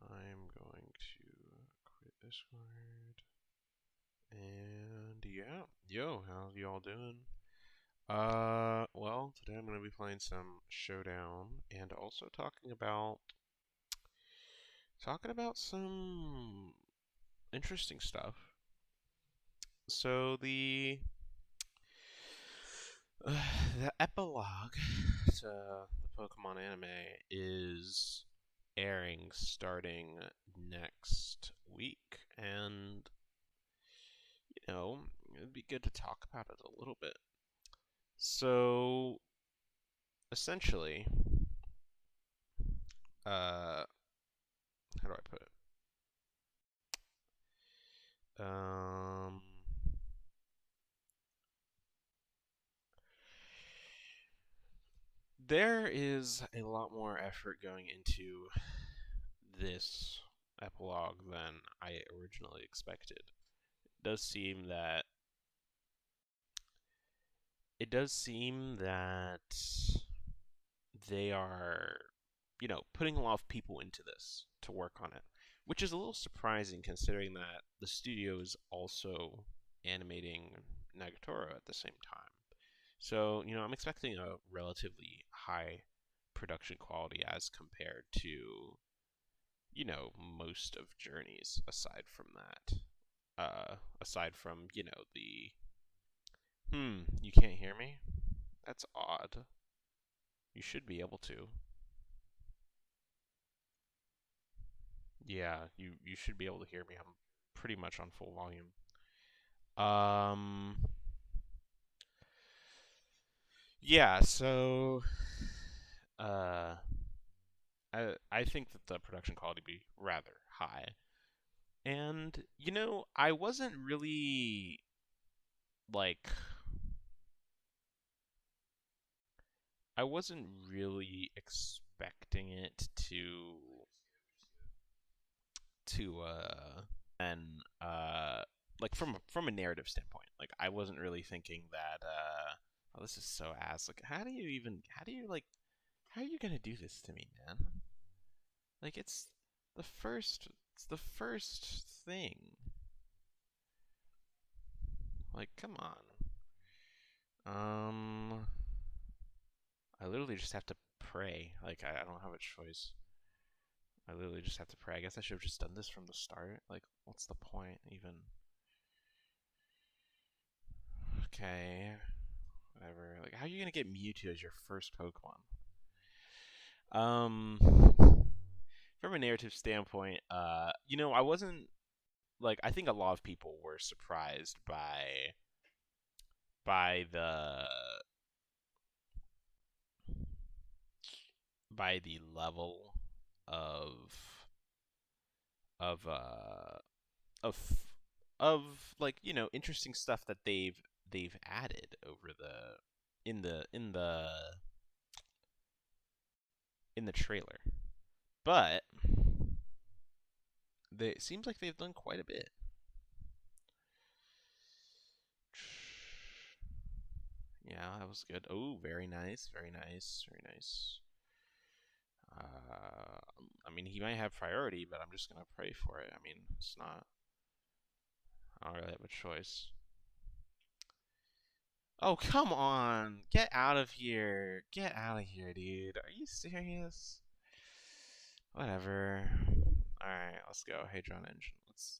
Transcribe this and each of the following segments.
I'm going to quit Discord. And yeah, yo, how you all doing? Well, today I'm going to be playing some Showdown and also talking about some interesting stuff. So the epilogue to the Pokemon anime is airing starting next week, and it'd be good to talk about it a little bit. So, essentially, how do I put it? There is a lot more effort going into this epilogue than I originally expected. It does seem that they are, putting a lot of people into this to work on it, which is a little surprising considering that the studio is also animating Nagatoro at the same time. So, I'm expecting a relatively high production quality as compared to, most of Journeys aside from that. Aside from, you can't hear me? That's odd. You should be able to. Yeah, you should be able to hear me. I'm pretty much on full volume. Um, yeah, so uh, I think that the production quality be rather high, and I wasn't really like I wasn't really expecting it to and like from a narrative standpoint. Like I wasn't really thinking that oh, this is so ass. Like how are you gonna do this to me, man? Like it's the first thing. Like come on. Um I literally just have to pray. Like I don't have a choice. I literally just have to pray. I guess I should have just done this from the start. Like, what's the point, even? Okay, whatever. Like, how are you gonna get Mewtwo as your first Pokemon? Um, from a narrative standpoint, I wasn't like I think a lot of people were surprised by the level of of uh of of like interesting stuff that they've added over the in the in the in the trailer. But it seems like they've done quite a bit. Yeah, that was good. Oh, very nice, very nice, very nice. I mean, he might have priority, but I'm just gonna pray for it. I mean, it's not. I don't really have a choice. Oh, come on! Get out of here! Get out of here, dude! Are you serious? Whatever. All right, let's go. Hadron Engine.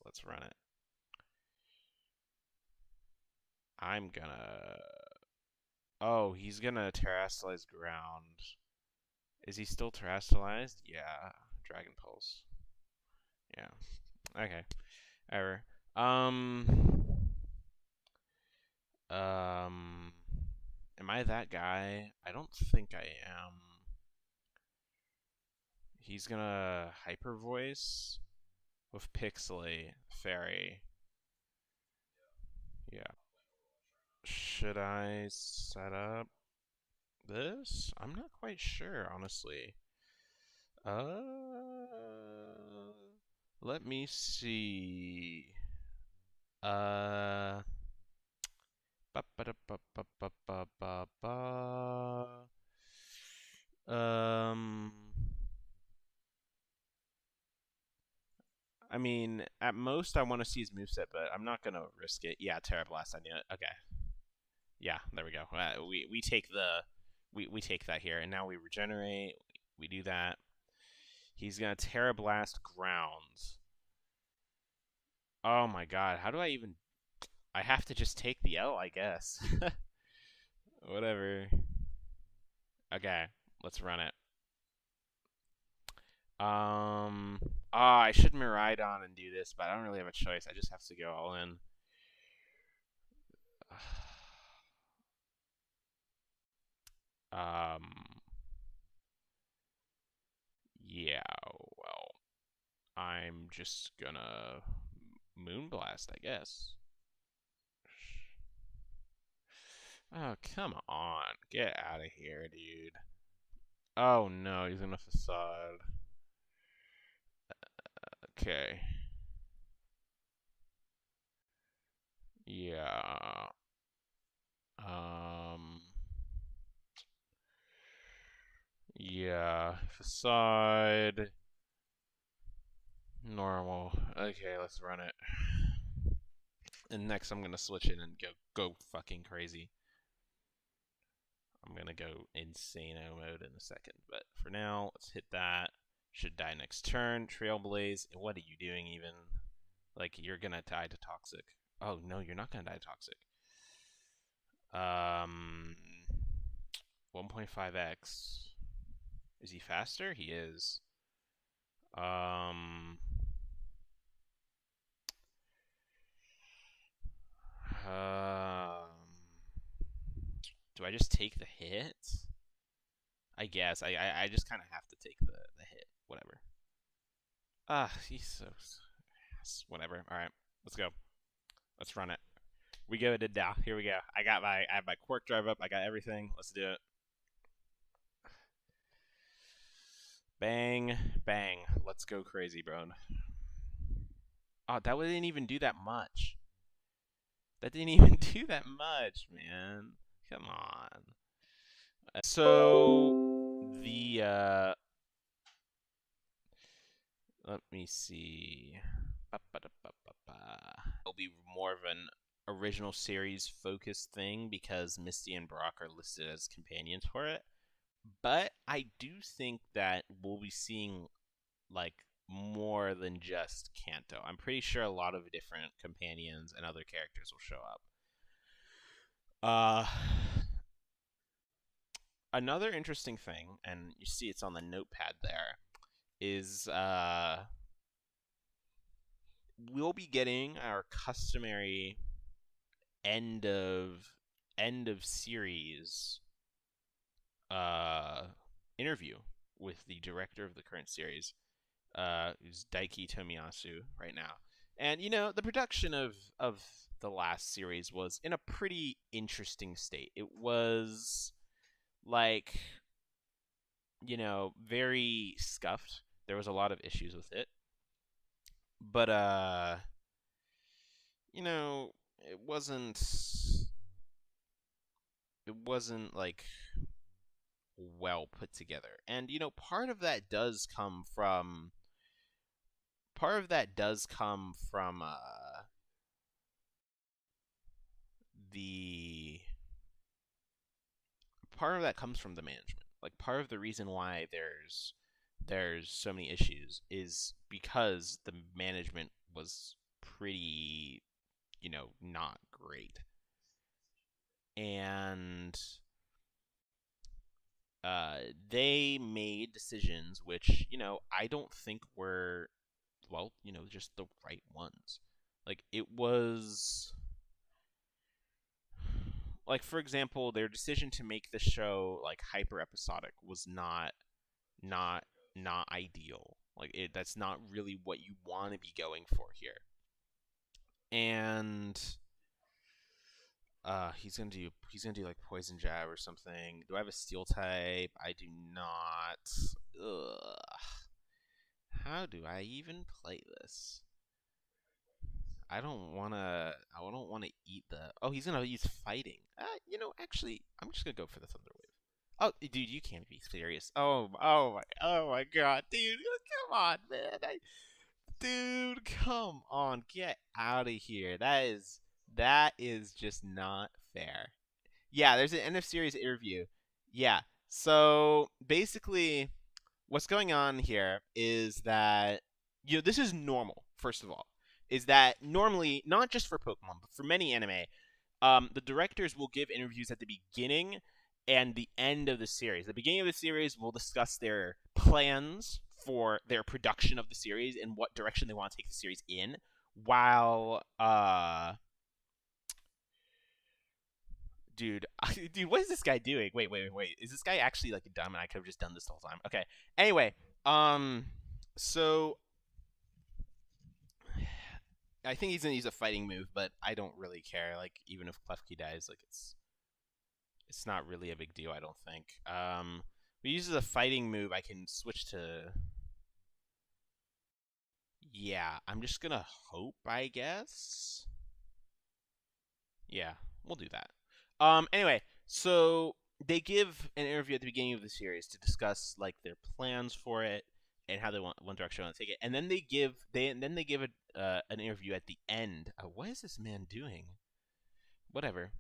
Let's run it. I'm gonna. Oh, he's gonna terrestrialize ground. Is he still terrestrialized? Yeah. Dragon Pulse. Yeah. Okay. Ever. Um. Um. Am I that guy? I don't think I am. He's gonna hyper voice with Pixely Fairy. Yeah. Should I set up this? I'm not quite sure, honestly. Uh, let me see. Uh, ba ba da ba ba ba ba ba ba. most, I want to see his moveset, but I'm not gonna risk it. Yeah, Terra Blast. I knew it. Okay. Yeah, there we go. We take we take that here, and now we regenerate. We do that. He's gonna Terra Blast grounds. Oh my god, how do I even? I have to just take the L, I guess. Whatever. Okay, let's run it. I should Miraidon and do this, but I don't really have a choice. I just have to go all in. Um, yeah, well, I'm just gonna Moonblast, I guess. Oh, come on. Get out of here, dude. Oh no, he's in a Facade. Okay. Yeah. Um. Yeah. Facade. Normal. Okay, let's run it. And next, I'm gonna switch in and go fucking crazy. I'm gonna go insano mode in a second, but for now, let's hit that. Should die next turn. Trailblaze. What are you doing even? Like, you're gonna die to Toxic. Oh no, you're not gonna die to Toxic. 1.5x. Is he faster? He is. Um. Um. Do I just take the hit? I guess I just kind of have to take the hit. Whatever. He's so whatever. All right, let's go. Let's run it. We go to now. Here we go. I have my Quark Drive up. I got everything. Let's do it. Bang bang. Let's go crazy, bro. Oh, that didn't even do that much. That didn't even do that much, man. Come on. So the let me see. It'll be more of an original series focused thing because Misty and Brock are listed as companions for it. But I do think that we'll be seeing like more than just Kanto. I'm pretty sure a lot of different companions and other characters will show up. Another interesting thing, and you see it's on the notepad there, is we'll be getting our customary end of series interview with the director of the current series, who's Daiki Tomiyasu right now. And you know, the production of the last series was in a pretty interesting state. It was like, you know, very scuffed. There was a lot of issues with it. But you know, it wasn't like well put together. And you know, part of that does come from the part of that comes from the management. Like, part of the reason why there's so many issues is because the management was pretty, you know, not great. And they made decisions which, you know, I don't think were, well, you know, just the right ones. Like, it was like, for example, their decision to make the show like hyper episodic was not not ideal. Like, that's not really what you want to be going for here. And he's gonna do like poison jab or something. Do I have a steel type? I do not. Ugh. How do I even play this? I don't wanna. I don't wanna eat the. Oh, he's gonna use fighting. You know, actually, I'm just gonna go for the thunder wave. Oh, dude, you can't be serious. Oh my god, dude, come on, man. Dude, come on, get out of here. That is just not fair. Yeah, there's an end of series interview. Yeah. So basically, what's going on here is that this is normal. First of all, is that normally not just for Pokemon, but for many anime, the directors will give interviews at the beginning and the end of the series. The beginning of the series will discuss their plans for their production of the series and what direction they want to take the series in, while dude, dude, what is this guy doing? Wait. Is this guy actually like dumb and I could have just done this the whole time? Okay. Anyway, so I think he's gonna use a fighting move, but I don't really care. Like, even if Klefki dies, like it's not really a big deal. I don't think. If he uses a fighting move, I can switch to. Yeah, I'm just gonna hope, I guess. Yeah, we'll do that. Anyway, so they give an interview at the beginning of the series to discuss like their plans for it and how they want one direction they want to take it, and then they give an interview at the end. What is this man doing? Whatever.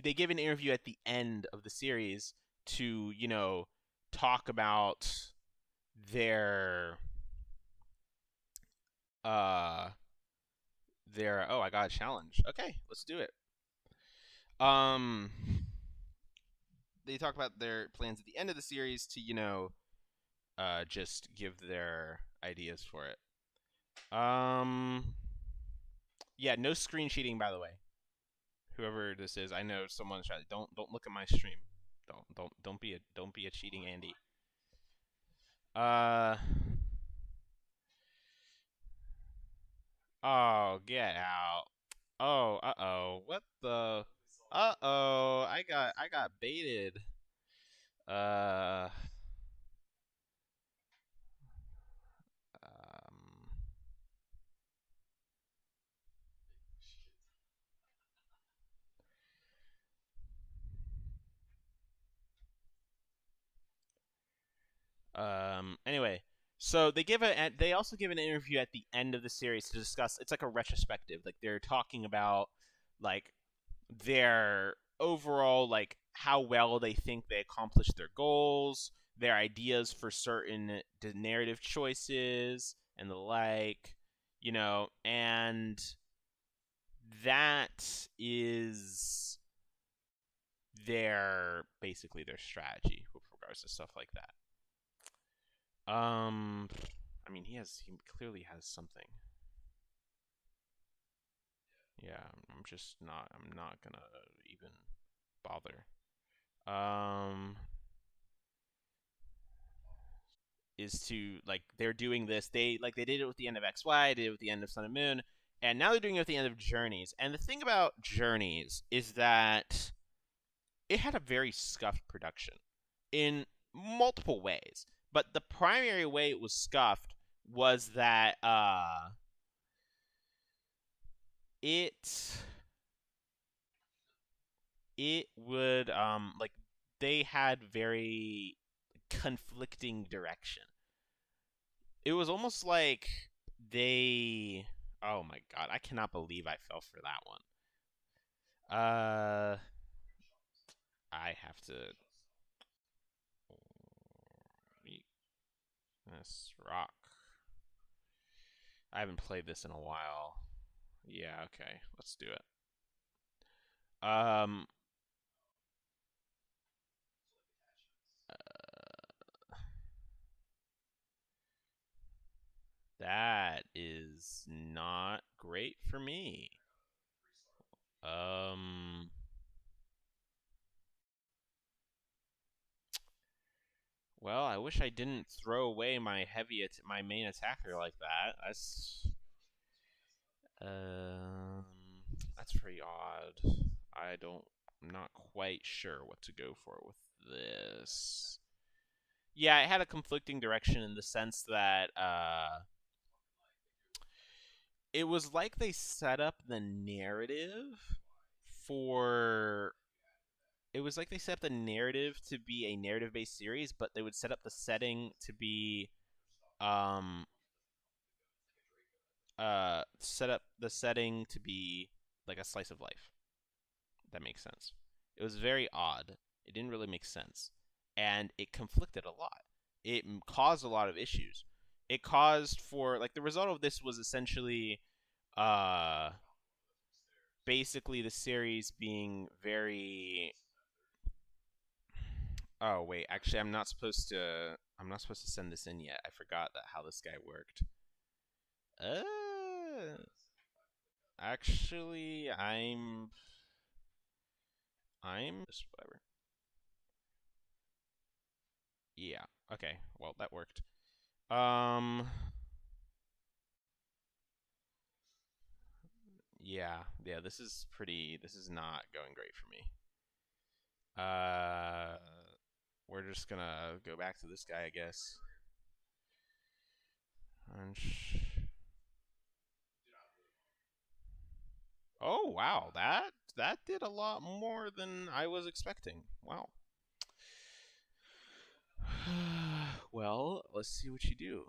They give an interview at the end of the series to talk about their uh oh, I got a challenge. Okay, let's do it. Um, they talk about their plans at the end of the series to just give their ideas for it. Yeah, no screen cheating, by the way. Whoever this is, I know someone's trying. Don't look at my stream. Don't be a cheating Andy. Uh oh, get out. Oh, uh-oh. What the? Uh-oh. I got baited. Uh um anyway, so they also give an interview at the end of the series to discuss. It's like a retrospective. Like, they're talking about like their overall, like, how well they think they accomplished their goals, their ideas for certain narrative choices and the like, and that is basically their strategy with regards to stuff like that. I mean, he clearly has something. Yeah, I'm not gonna even bother. Um, is to, like, they're doing this. They did it with the end of XY, did it with the end of Sun and Moon, and now they're doing it with the end of Journeys. And the thing about Journeys is that it had a very scuffed production in multiple ways. But the primary way it was scuffed was that it it would like, they had very conflicting direction. It was almost like they oh my god, I cannot believe I fell for that one. Uh I have to this rock. I haven't played this in a while. Yeah, okay. Let's do it. Um that is not great for me. Um well, I wish I didn't throw away my main attacker like that. Um that's pretty odd. I don't I'm not quite sure what to go for with this. Yeah, it had a conflicting direction in the sense that it was like they set up the narrative for it was like they set up the narrative to be a narrative based series, but they would set up the setting to be Um, set up the setting to be like a slice of life. That makes sense. It was very odd. It didn't really make sense, and it conflicted a lot. It caused a lot of issues. It caused for like the result of this was essentially, uh, basically the series being very. Oh wait, actually, I'm not supposed to. I'm not supposed to send this in yet. I forgot that how this guy worked. Actually, I'm just whatever. Yeah. Okay. Well, that worked. Um. Yeah. Yeah. This is pretty. This is not going great for me. Uh. We're just gonna go back to this guy, I guess. Oh wow, that did a lot more than I was expecting. Wow. Well, let's see what you do.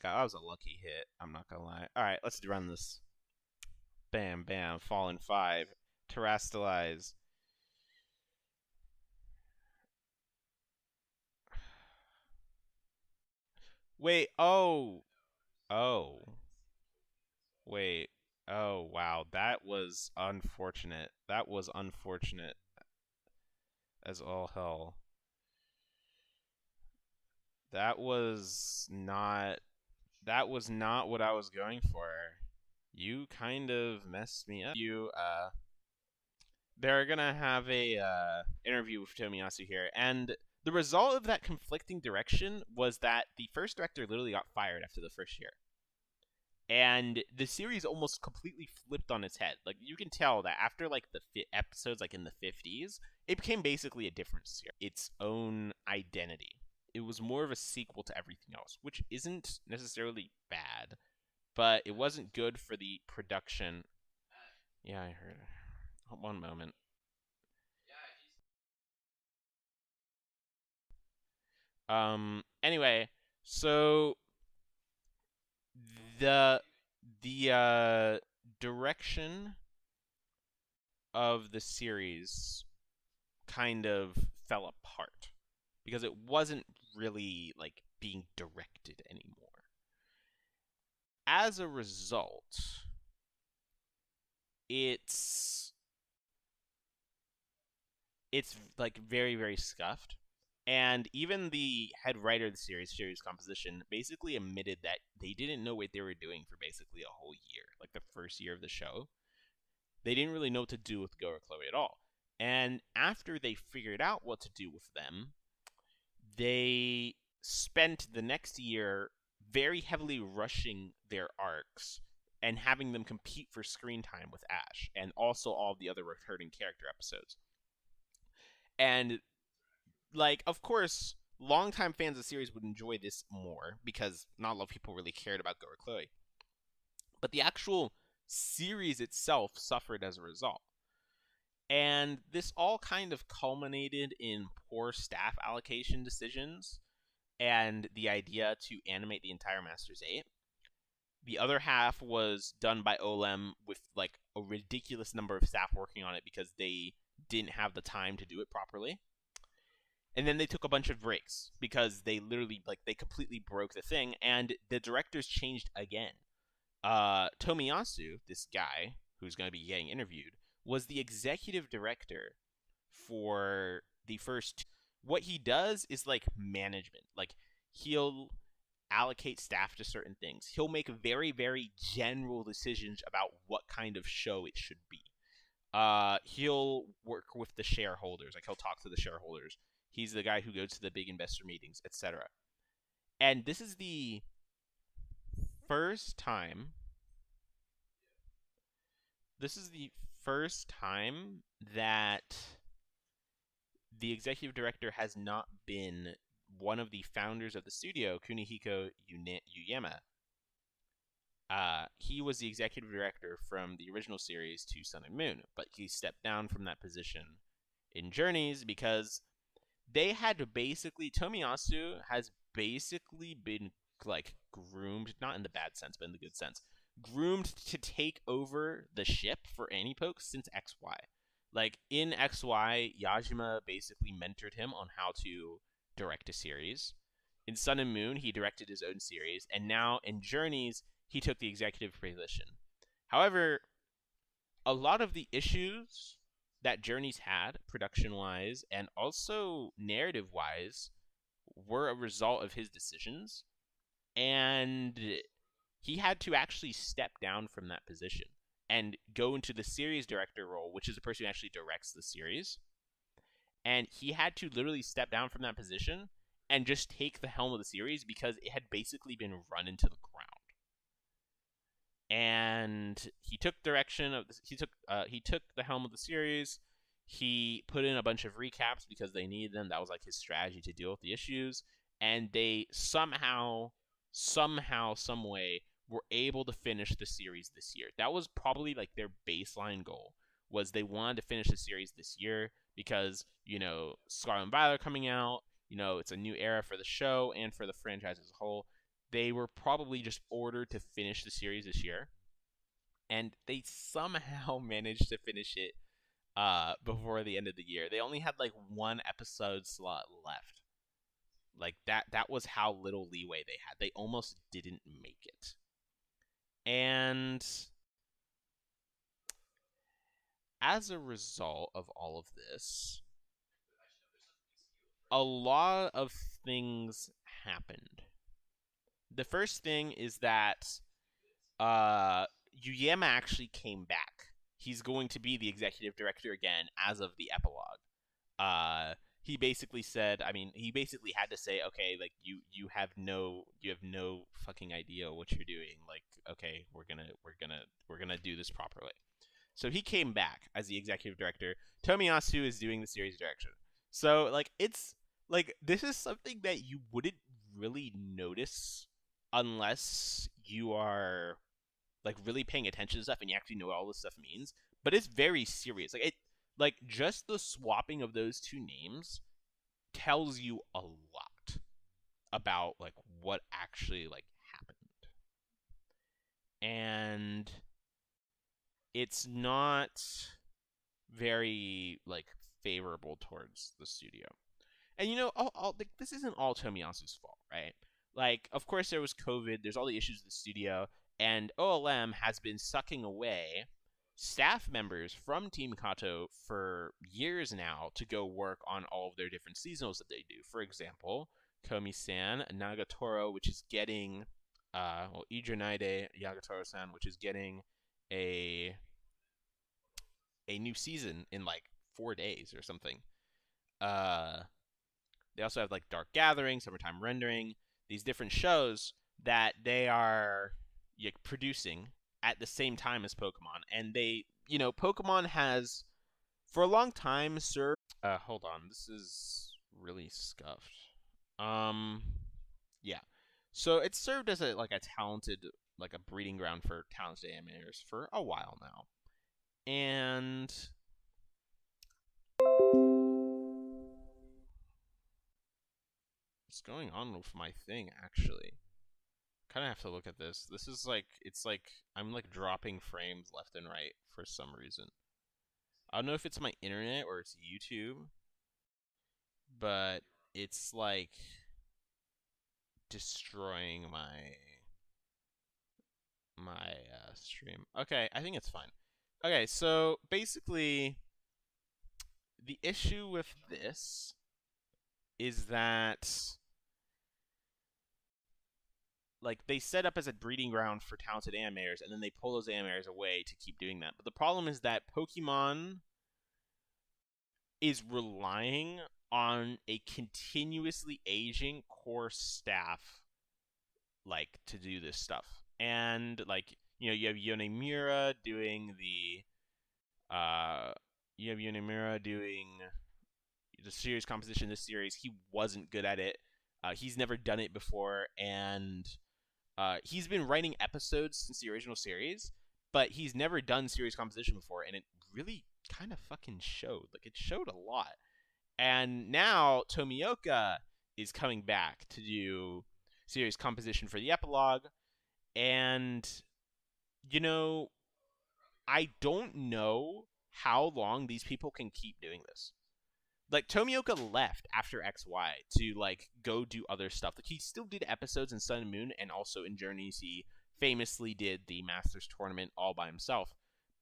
That was a lucky hit. I'm not gonna lie. All right, let's run this. Bam, bam, fallen five, terastalize. Wait, oh, wait, oh, wow, that was unfortunate. That was unfortunate as all hell. That was not. That was not what I was going for. You kind of messed me up. They're gonna have a interview with Tomiyasu here, and the result of that conflicting direction was that the first director literally got fired after the first year, and the series almost completely flipped on its head. Like you can tell that after like the episodes, like in the 50s, it became basically a different series, its own identity. It was more of a sequel to everything else, which isn't necessarily bad, but it wasn't good for the production. Yeah, I heard. One moment. Anyway, so the the direction of the series kind of fell apart because it wasn't really like being directed anymore. As a result, it's it's like very scuffed. And even the head writer of the series composition, basically admitted that they didn't know what they were doing for basically a whole year, like the first year of the show. They didn't really know what to do with Go or Chloe at all. And after they figured out what to do with them, they spent the next year very heavily rushing their arcs and having them compete for screen time with Ash and also all the other returning character episodes. And like, of course, longtime fans of the series would enjoy this more because not a lot of people really cared about Go or Chloe. But the actual series itself suffered as a result. And this all kind of culminated in poor staff allocation decisions and the idea to animate the entire Masters 8. The other half was done by Olem with like a ridiculous number of staff working on it because they didn't have the time to do it properly. And then they took a bunch of breaks because they literally like they completely broke the thing, and the directors changed again. Tomiyasu, this guy who's going to be getting interviewed, was the executive director for the first. What he does is like management. Like he'll allocate staff to certain things. He'll make very general decisions about what kind of show it should be. He'll work with the shareholders. Like he'll talk to the shareholders. He's the guy who goes to the big investor meetings, etc. And this is the first time. This is the first time that the executive director has not been one of the founders of the studio, Kunihiko Uyema. He was the executive director from the original series to Sun and Moon, but he stepped down from that position in Journeys because they had basically Tomiyasu has basically been like groomed, not in the bad sense, but in the good sense, groomed to take over the ship for Anipoke since XY. Like in XY, Yajima basically mentored him on how to direct a series. In Sun and Moon, he directed his own series, and now in Journeys, he took the executive position. However, a lot of the issues that Journeys had, production wise and also narrative wise, were a result of his decisions. And he had to actually step down from that position and go into the series director role, which is the person who actually directs the series. And he had to literally step down from that position and just take the helm of the series because it had basically been run into the ground. And he took direction of he took the helm of the series. He put in a bunch of recaps because they needed them. That was like his strategy to deal with the issues. And they somehow, some way, were able to finish the series this year. That was probably like their baseline goal, was they wanted to finish the series this year because, Scarlet and Violet are coming out. It's a new era for the show and for the franchise as a whole. They were probably just ordered to finish the series this year. And they somehow managed to finish it before the end of the year. They only had like one episode slot left. Like that was how little leeway they had. They almost didn't make it. And as a result of all of this, a lot of things happened. The first thing is that Yuyama actually came back. He's going to be the executive director again as of the epilogue. He basically said, he basically had to say, okay, like you have no fucking idea what you're doing. Like, okay, we're gonna do this properly. So he came back as the executive director. Tomiyasu is doing the series direction. So like it's like this is something that you wouldn't really notice unless you are like really paying attention to stuff and you actually know what all this stuff means. But it's very serious. Like just the swapping of those two names tells you a lot about like what actually like happened. And it's not very like favorable towards the studio. And like, this isn't all Tomiyasu's fault, right? Like, of course, there was COVID. There's all the issues with the studio, and OLM has been sucking away staff members from Team Kato for years now to go work on all of their different seasonals that they do. For example, Komi-san, Nagatoro, which is getting, Idrinaide Yagatoro-san, which is getting a new season in like 4 days or something. They also have like Dark Gathering, Summertime Rendering, these different shows that they are producing at the same time as Pokemon. And they, Pokemon has for a long time served. Hold on, this is really scuffed. Yeah. So it's served as a talented, like a breeding ground for talented animators for a while now. And what's going on with my thing, actually? Kind of have to look at this. This is like, it's like I'm like dropping frames left and right for some reason. I don't know if it's my internet or it's YouTube, but it's like destroying my stream. Okay, I think it's fine. Okay, so basically the issue with this is that like they set up as a breeding ground for talented animators, and then they pull those animators away to keep doing that. But the problem is that Pokemon is relying on a continuously aging core staff, like, to do this stuff. And like, you have Yonemura doing the series composition this series. He wasn't good at it. He's never done it before, and he's been writing episodes since the original series, but he's never done series composition before, and it really kind of fucking showed. Like, it showed a lot. And now Tomioka is coming back to do series composition for the epilogue. And, you know, I don't know how long these people can keep doing this. Like, Tomioka left after XY to, like, go do other stuff. Like, he still did episodes in Sun and Moon, and also in Journeys he famously did the Masters tournament all by himself.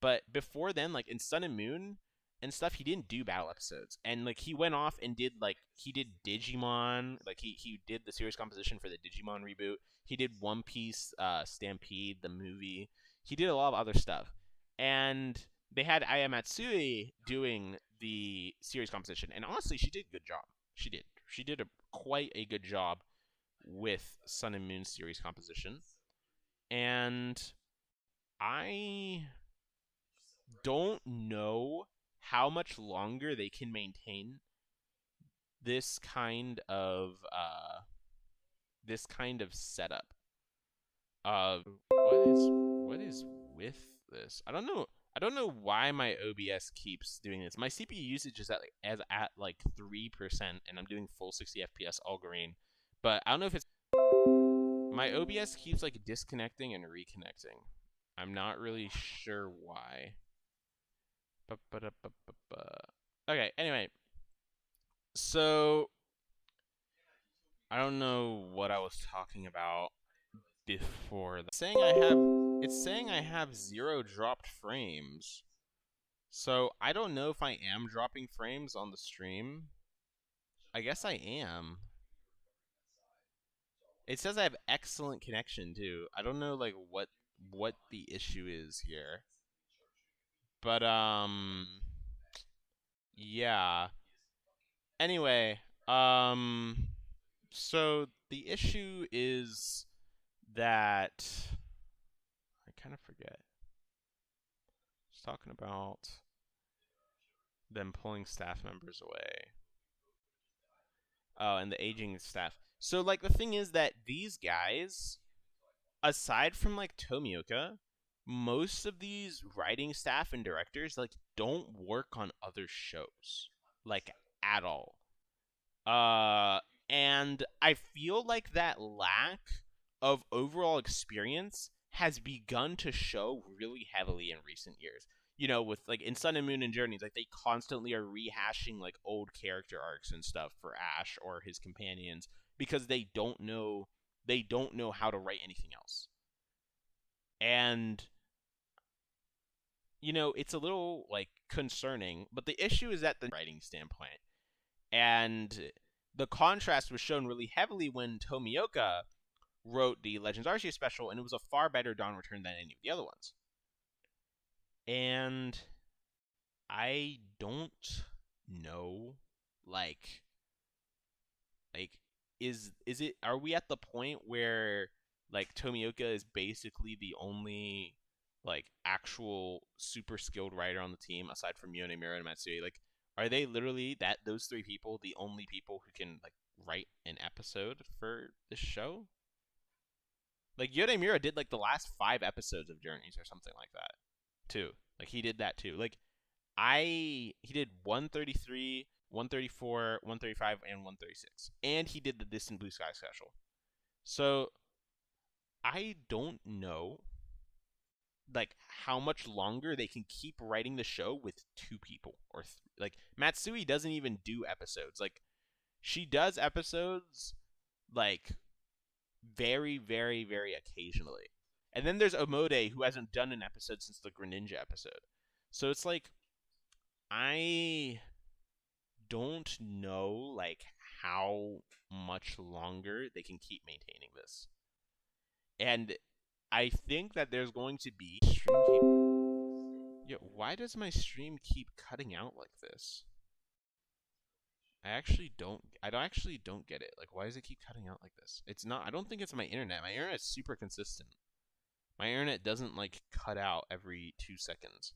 But before then, like, in Sun and Moon and stuff, he didn't do battle episodes. And, like, he went off and did, like, he did Digimon. Like, he did the series composition for the Digimon reboot. He did One Piece Stampede, the movie. He did a lot of other stuff. And they had Aya Matsui doing the series composition, and honestly, she did a good job. She did. She did quite a good job with Sun and Moon series composition, and I don't know how much longer they can maintain this kind of setup of what is with this. I don't know why my OBS keeps doing this. My CPU usage is at like 3%, and I'm doing full 60 FPS all green. But I don't know if it's my OBS keeps like disconnecting and reconnecting. I'm not really sure why. Okay, anyway. So I don't know what I was talking about before that. It's saying I have 0 dropped frames. So I don't know if I am dropping frames on the stream. I guess I am. It says I have excellent connection too. I don't know like what the issue is here. But yeah. Anyway, so the issue is that I kind of forget. Just talking about them pulling staff members away. Oh, and the aging staff. So, like, the thing is that these guys, aside from, like, Tomioka, most of these writing staff and directors, like, don't work on other shows. Like, at all. And I feel like that lack of overall experience has begun to show really heavily in recent years. You know, with like in Sun and Moon and Journeys, like they constantly are rehashing like old character arcs and stuff for Ash or his companions because they don't know how to write anything else. And you know, it's a little like concerning, but the issue is at the writing standpoint. And the contrast was shown really heavily when Tomioka wrote the Legends Arceus special, and it was a far better Dawn Return than any of the other ones. And I don't know, like is it? Are we at the point where like Tomioka is basically the only like actual super skilled writer on the team aside from Yone, Miro, and Matsui? Like, are they literally those 3 people the only people who can like write an episode for this show? Like Yone Miro did like the last 5 episodes of Journeys or something like that, too. Like he did that too. Like he did 133, 134, 135, and 136, and he did the Distant Blue Sky special. So I don't know like how much longer they can keep writing the show with 2 people or like Matsui doesn't even do episodes. Like she does episodes like very very very occasionally. And then there's Omode who hasn't done an episode since the Greninja episode. So it's like I don't know like how much longer they can keep maintaining this. And I think that there's going to be Yeah, why does my stream keep cutting out like this? I actually don't get it. Like why does it keep cutting out like this? It's not I don't think it's my internet. My internet's super consistent. My internet doesn't like cut out every 2 seconds.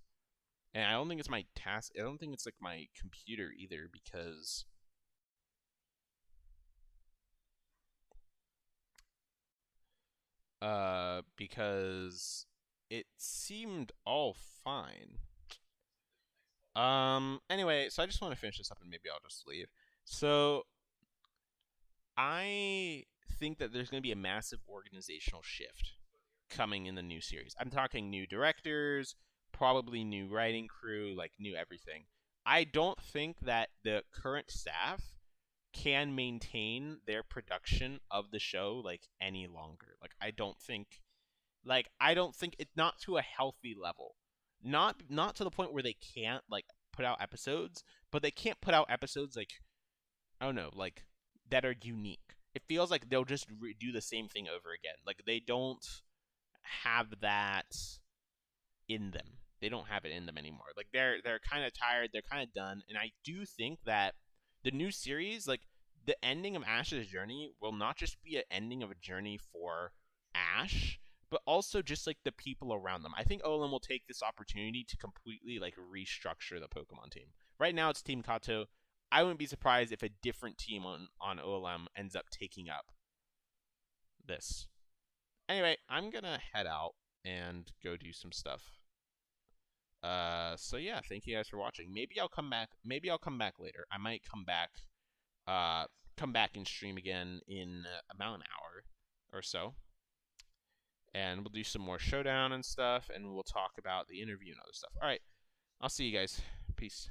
And I don't think it's my task. I don't think it's like my computer either because it seemed all fine. Anyway, so I just want to finish this up and maybe I'll just leave. So I think that there's going to be a massive organizational shift coming in the new series. I'm talking new directors, probably new writing crew, like new everything. I don't think that the current staff can maintain their production of the show like any longer. I don't think it's not to a healthy level. Not to the point where they can't like put out episodes, but they can't put out episodes like I don't know, like that are unique. It feels like they'll just do the same thing over again. Like they don't have that in them. They don't have it in them anymore. Like they're kind of tired, they're kind of done, and I do think that the new series, like the ending of Ash's journey, will not just be an ending of a journey for Ash, but also just like the people around them. I think Olin will take this opportunity to completely like restructure the Pokemon team. Right now it's Team Kato. I wouldn't be surprised if a different team on OLM ends up taking up this. Anyway, I'm gonna head out and go do some stuff. So yeah, thank you guys for watching. Maybe I'll come back. Maybe I'll come back later. I might come back. Come back and stream again in about an hour or so, and we'll do some more Showdown and stuff, and we'll talk about the interview and other stuff. All right, I'll see you guys. Peace.